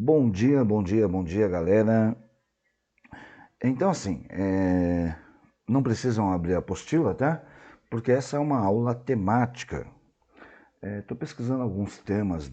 Bom dia, bom dia, bom dia, galera. Então, assim, não precisam abrir a apostila, tá? Porque essa é uma aula temática. Estou pesquisando alguns temas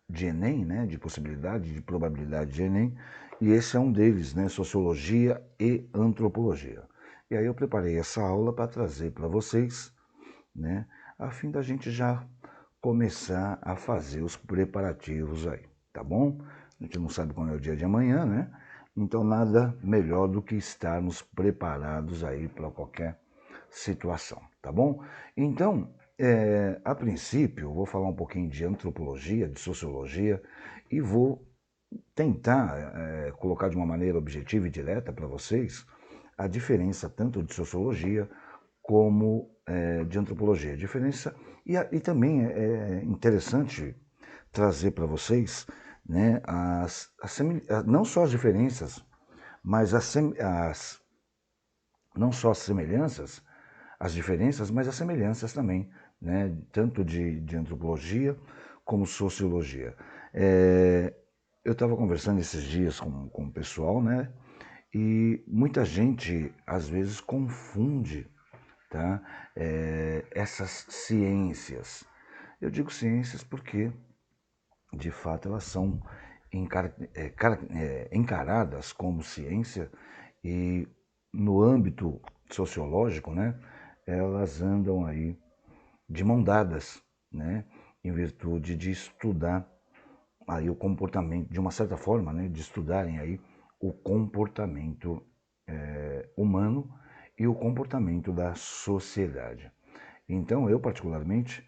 de Enem, né? De possibilidade, de probabilidade de Enem, e esse é um deles, né? Sociologia e antropologia. E aí eu preparei essa aula para trazer para vocês, né? A fim da gente já começar a fazer os preparativos aí, tá bom? A gente não sabe quando é o dia de amanhã, né? Então nada melhor do que estarmos preparados aí para qualquer situação, tá bom? Então, a princípio, eu vou falar um pouquinho de antropologia, de sociologia e vou tentar colocar de uma maneira objetiva e direta para vocês a diferença tanto de sociologia como de antropologia. A diferença e também é interessante trazer para vocês, né, não só as diferenças, mas não só as semelhanças, as diferenças, mas as semelhanças também, né, tanto de antropologia como sociologia. Eu estava conversando esses dias com o pessoal, né, e muita gente às vezes confunde, tá, essas ciências. Eu digo ciências porque, de fato, elas são encaradas como ciência e, no âmbito sociológico, né, elas andam aí de mão dadas, né, em virtude de estudar aí o comportamento, de uma certa forma, né, de estudarem aí o comportamento humano e o comportamento da sociedade. Então, eu particularmente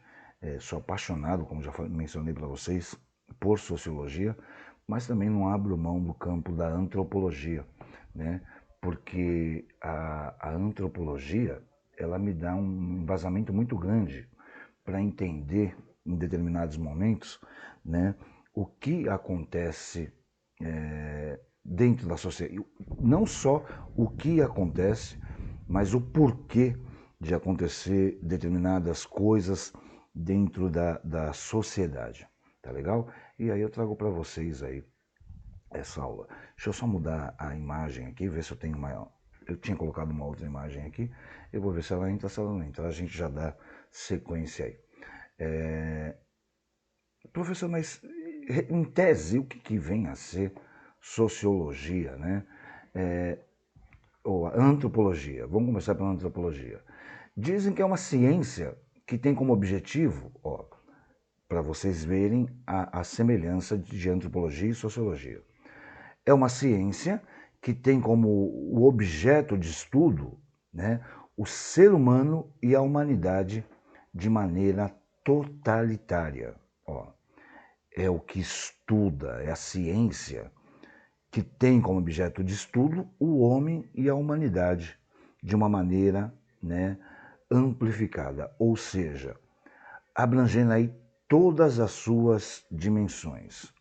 sou apaixonado, como já mencionei para vocês, por sociologia, mas também não abro mão do campo da antropologia, né? Porque a antropologia ela me dá um embasamento muito grande para entender em determinados momentos, né, o que acontece dentro da sociedade. Não só o que acontece, mas o porquê de acontecer determinadas coisas dentro da sociedade. Tá legal? E aí eu trago para vocês aí essa aula. Deixa eu só mudar a imagem aqui, ver se eu tenho uma. Eu tinha colocado uma outra imagem aqui. Eu vou ver se ela entra, se ela não entra. A gente já dá sequência aí. Professor, mas em tese, o que vem a ser sociologia, né? Ou antropologia? Vamos começar pela antropologia. Dizem que é uma ciência que tem como objetivo, ó, para vocês verem a semelhança de antropologia e sociologia. É uma ciência que tem como o objeto de estudo, né, o ser humano e a humanidade de maneira totalitária. Ó, é o que estuda, é a ciência que tem como objeto de estudo o homem e a humanidade de uma maneira, né, amplificada, ou seja, abrangendo aí todas as suas dimensões.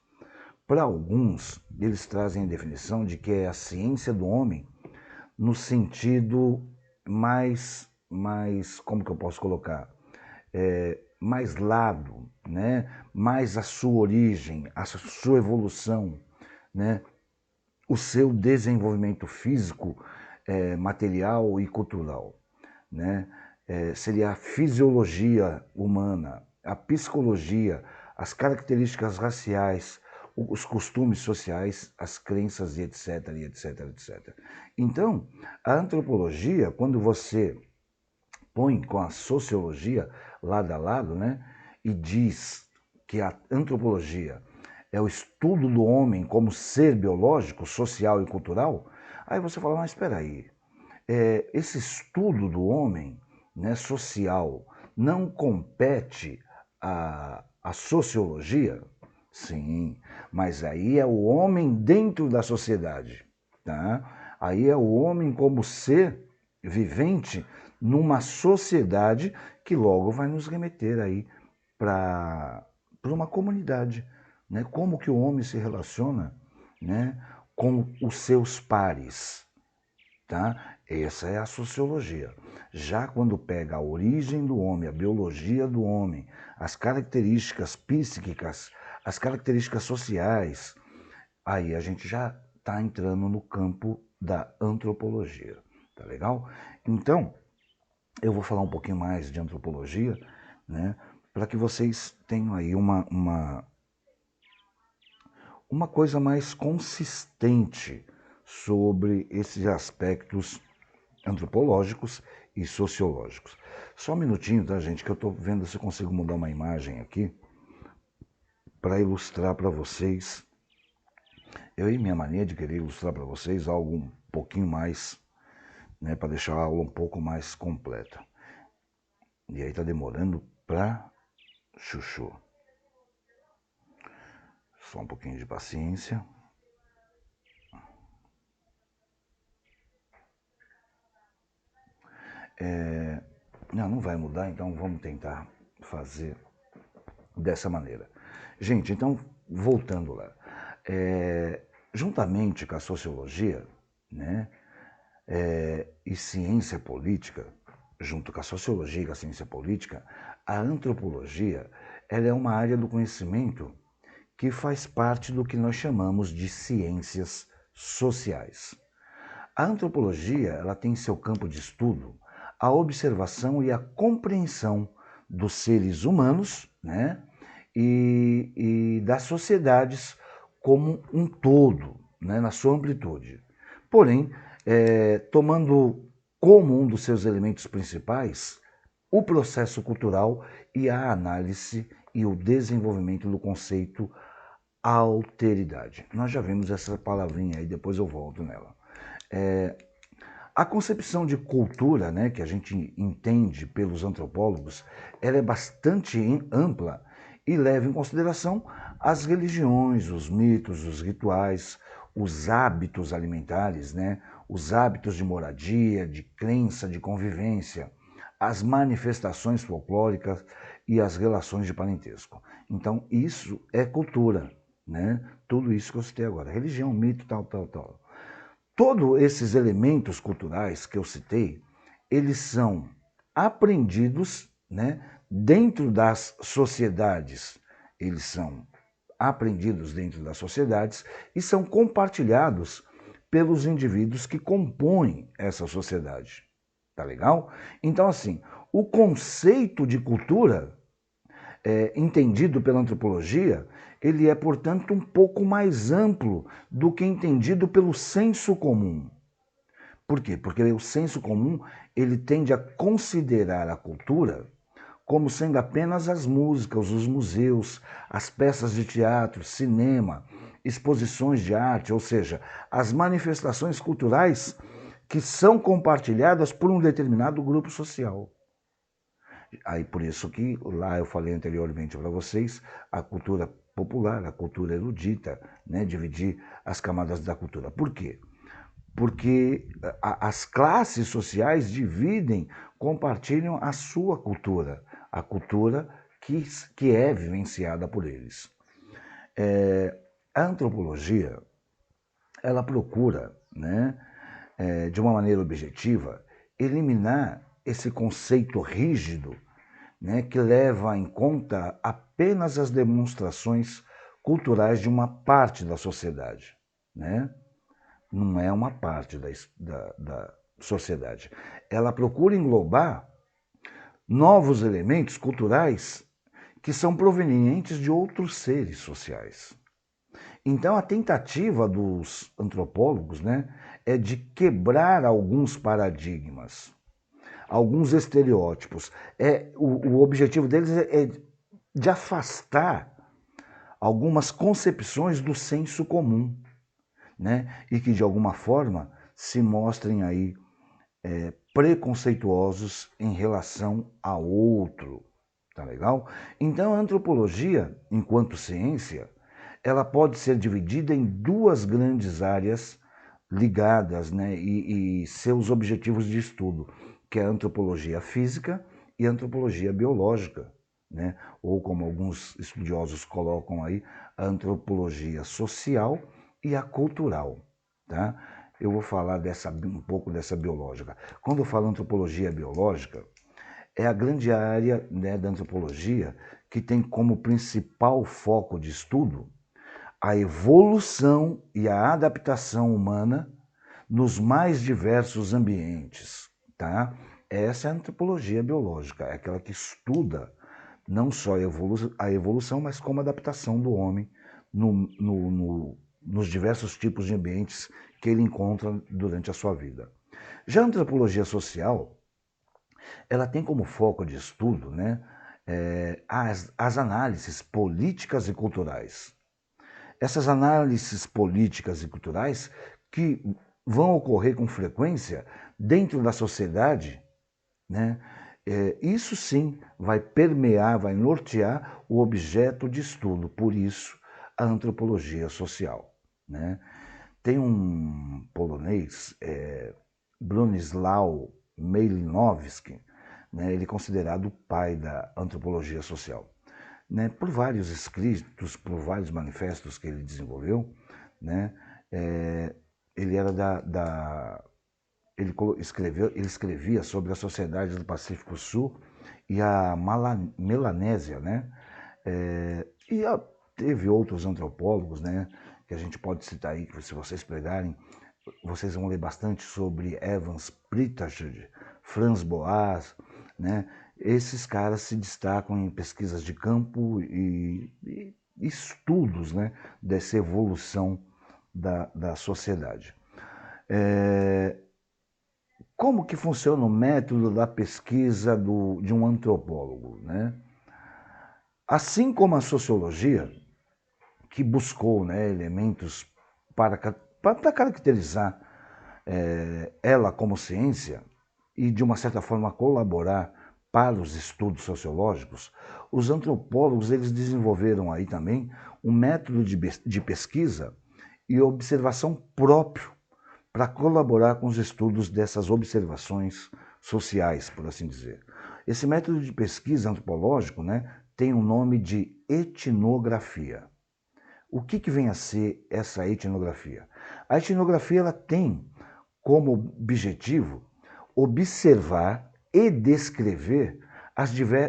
Para alguns, eles trazem a definição de que é a ciência do homem no sentido como que eu posso colocar? Mais lado, né? Mais a sua origem, a sua evolução, né? O seu desenvolvimento físico, material e cultural, né? Seria a fisiologia humana, a psicologia, as características raciais, os costumes sociais, as crenças e etc, e etc, etc. Então, a antropologia, quando você põe com a sociologia lado a lado, né, e diz que a antropologia é o estudo do homem como ser biológico, social e cultural, aí você fala, mas espera aí, esse estudo do homem, né, social não compete à sociologia? Sim, mas aí é o homem dentro da sociedade, tá? Aí é o homem como ser vivente numa sociedade que logo vai nos remeter aí para uma comunidade, né? Como que o homem se relaciona, né, com os seus pares, tá? Essa é a sociologia. Já quando pega a origem do homem, a biologia do homem, as características psíquicas, as características sociais, aí a gente já está entrando no campo da antropologia, tá legal? Então, eu vou falar um pouquinho mais de antropologia, né, para que vocês tenham aí uma coisa mais consistente sobre esses aspectos antropológicos e sociológicos. Só um minutinho, tá, gente, que eu estou vendo se eu consigo mudar uma imagem aqui para ilustrar para vocês. Eu e minha mania de querer ilustrar para vocês algo um pouquinho mais, né, para deixar a aula um pouco mais completa. E aí tá demorando pra chuchu. Só um pouquinho de paciência. Não vai mudar, então vamos tentar fazer dessa maneira. Gente, então, voltando lá. Juntamente com a sociologia, né, e ciência política, junto com a sociologia e com a ciência política, a antropologia, ela é uma área do conhecimento que faz parte do que nós chamamos de ciências sociais. A antropologia, ela tem em seu campo de estudo a observação e a compreensão dos seres humanos, né, e das sociedades como um todo, né, na sua amplitude. Porém, tomando como um dos seus elementos principais o processo cultural e a análise e o desenvolvimento do conceito alteridade. Nós já vimos essa palavrinha aí, depois eu volto nela. A concepção de cultura, né, que a gente entende pelos antropólogos, ela é bastante ampla e leva em consideração as religiões, os mitos, os rituais, os hábitos alimentares, né, os hábitos de moradia, de crença, de convivência, as manifestações folclóricas e as relações de parentesco. Então, isso é cultura, né? Tudo isso que eu citei agora, religião, mito, tal. Todos esses elementos culturais que eu citei, eles são aprendidos, né, dentro das sociedades. Eles são aprendidos dentro das sociedades e são compartilhados pelos indivíduos que compõem essa sociedade. Tá legal? Então, assim, o conceito de cultura, entendido pela antropologia, ele é, portanto, um pouco mais amplo do que entendido pelo senso comum. Por quê? Porque o senso comum, ele tende a considerar a cultura como sendo apenas as músicas, os museus, as peças de teatro, cinema, exposições de arte, ou seja, as manifestações culturais que são compartilhadas por um determinado grupo social. Aí por isso que lá eu falei anteriormente para vocês, a cultura popular, a cultura erudita, né, dividir as camadas da cultura. Por quê? Porque as classes sociais dividem, compartilham a sua cultura, a cultura que é vivenciada por eles. A antropologia, ela procura, né, de uma maneira objetiva, eliminar esse conceito rígido, né, que leva em conta apenas as demonstrações culturais de uma parte da sociedade, né? Não é uma parte da sociedade. Ela procura englobar novos elementos culturais que são provenientes de outros seres sociais. Então, a tentativa dos antropólogos, né, é de quebrar alguns paradigmas, alguns estereótipos. O objetivo deles é de afastar algumas concepções do senso comum, né, e que de alguma forma se mostrem aí preconceituosos em relação a outro. Tá legal? Então, a antropologia, enquanto ciência, ela pode ser dividida em duas grandes áreas ligadas, né, e seus objetivos de estudo, que é a antropologia física e a antropologia biológica, né? Ou como alguns estudiosos colocam aí, a antropologia social e a cultural, tá? Eu vou falar um pouco dessa biológica. Quando eu falo antropologia biológica, é a grande área, né, da antropologia que tem como principal foco de estudo a evolução e a adaptação humana nos mais diversos ambientes, tá? Essa é a antropologia biológica, é aquela que estuda não só a evolução, mas como a adaptação do homem nos diversos tipos de ambientes que ele encontra durante a sua vida. Já a antropologia social, ela tem como foco de estudo, né, as análises políticas e culturais. Essas análises políticas e culturais que vão ocorrer com frequência dentro da sociedade, né? Isso sim vai permear, vai nortear o objeto de estudo, por isso a antropologia social, né? Tem um polonês, Bronisław Malinowski, né? Ele é considerado o pai da antropologia social, né? Por vários escritos, por vários manifestos que ele desenvolveu, né? Ele era ele escrevia sobre as sociedades do Pacífico Sul e a Melanésia, né? Teve outros antropólogos, né? Que a gente pode citar aí, que se vocês pegarem, vocês vão ler bastante sobre Evans Pritchard, Franz Boas, né? Esses caras se destacam em pesquisas de campo e estudos, né, dessa evolução da sociedade. Como que funciona o método da pesquisa de um antropólogo, né? Assim como a sociologia, que buscou, né, elementos para caracterizar ela como ciência e, de uma certa forma, colaborar para os estudos sociológicos, os antropólogos eles desenvolveram aí também um método de pesquisa e observação próprio para colaborar com os estudos dessas observações sociais, por assim dizer. Esse método de pesquisa antropológico, né, tem o nome de etnografia. O que vem a ser essa etnografia? A etnografia ela tem como objetivo observar e descrever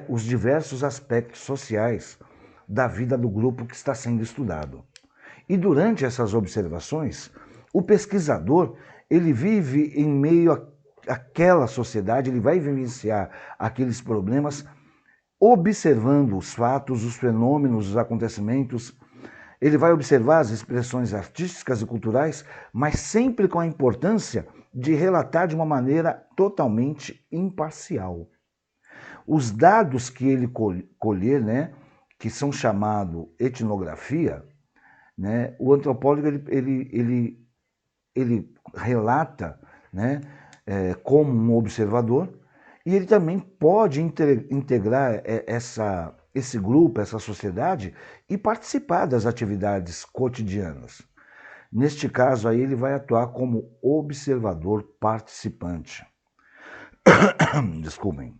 os diversos aspectos sociais da vida do grupo que está sendo estudado. E durante essas observações, o pesquisador ele vive em meio àquela sociedade, ele vai vivenciar aqueles problemas, observando os fatos, os fenômenos, os acontecimentos. Ele vai observar as expressões artísticas e culturais, mas sempre com a importância de relatar de uma maneira totalmente imparcial. Os dados que ele colher, né, que são chamados etnografia, né, o antropólogo ele relata, né, como um observador, e ele também pode integrar esse grupo, essa sociedade, e participar das atividades cotidianas. Neste caso aí, ele vai atuar como observador participante. Desculpem.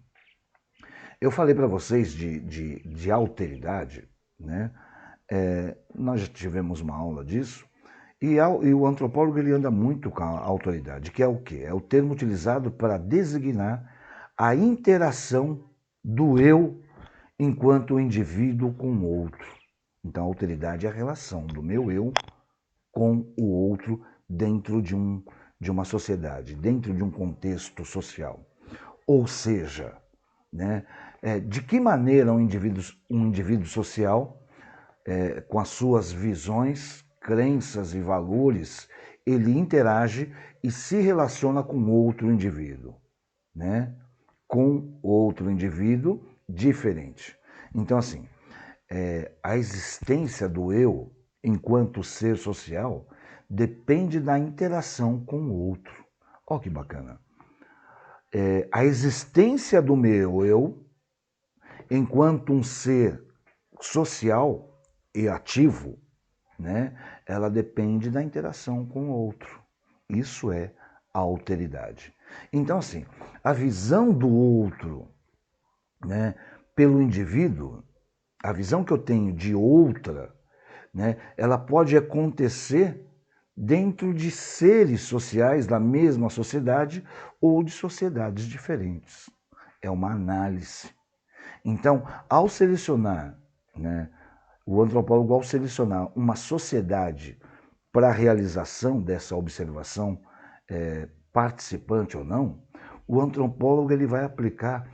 Eu falei para vocês de alteridade, né? Nós já tivemos uma aula disso, e o antropólogo ele anda muito com a autoridade, que é o quê? É o termo utilizado para designar a interação do eu enquanto indivíduo com o outro. Então, a alteridade é a relação do meu eu com o outro dentro de uma sociedade, dentro de um contexto social. Ou seja, né, de que maneira um indivíduo social, com as suas visões, crenças e valores, ele interage e se relaciona com outro indivíduo, né? Com outro indivíduo diferente. Então, assim, a existência do eu, enquanto ser social, depende da interação com o outro. Olha que bacana. A existência do meu eu, enquanto um ser social e ativo, né, ela depende da interação com o outro. Isso é a alteridade. Então, assim, a visão do outro, né, pelo indivíduo, a visão que eu tenho de outra, né, ela pode acontecer dentro de seres sociais da mesma sociedade ou de sociedades diferentes. É uma análise. Então, ao selecionar, né, o antropólogo, ao selecionar uma sociedade para a realização dessa observação, participante ou não, o antropólogo ele vai aplicar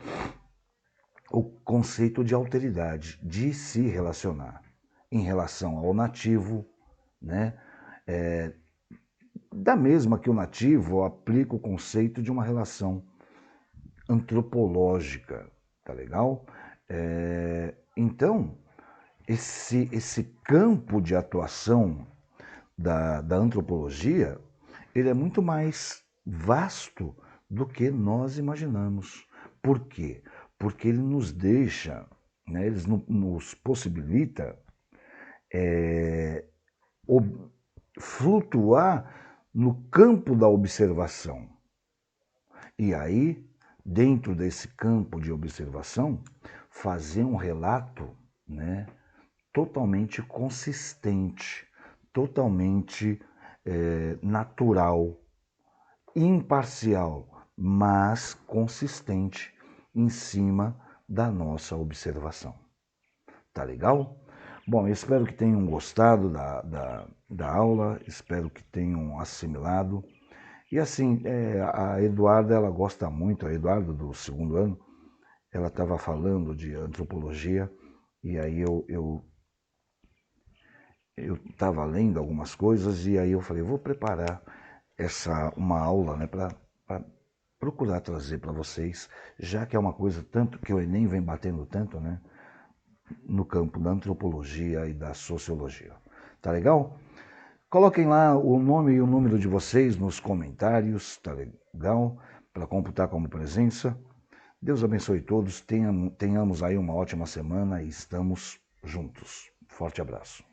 o conceito de alteridade, de se relacionar em relação ao nativo, né? Da mesma que o nativo aplica o conceito de uma relação antropológica, tá legal? Então, esse campo de atuação da antropologia, ele é muito mais vasto do que nós imaginamos. Por quê? Porque ele nos deixa, né, ele nos possibilita flutuar no campo da observação. E aí, dentro desse campo de observação, fazer um relato, né, totalmente consistente, totalmente natural, imparcial, mas consistente em cima da nossa observação. Tá legal? Bom, eu espero que tenham gostado da aula, espero que tenham assimilado. E assim, a Eduarda, ela gosta muito, a Eduarda do 2º ano, ela estava falando de antropologia, e aí eu estava lendo algumas coisas, e aí eu falei, vou preparar uma aula, né, para procurar trazer para vocês, já que é uma coisa tanto que o Enem vem batendo tanto, né, no campo da antropologia e da sociologia. Tá legal? Coloquem lá o nome e o número de vocês nos comentários, tá legal? Para computar como presença. Deus abençoe todos, tenhamos aí uma ótima semana e estamos juntos. Forte abraço.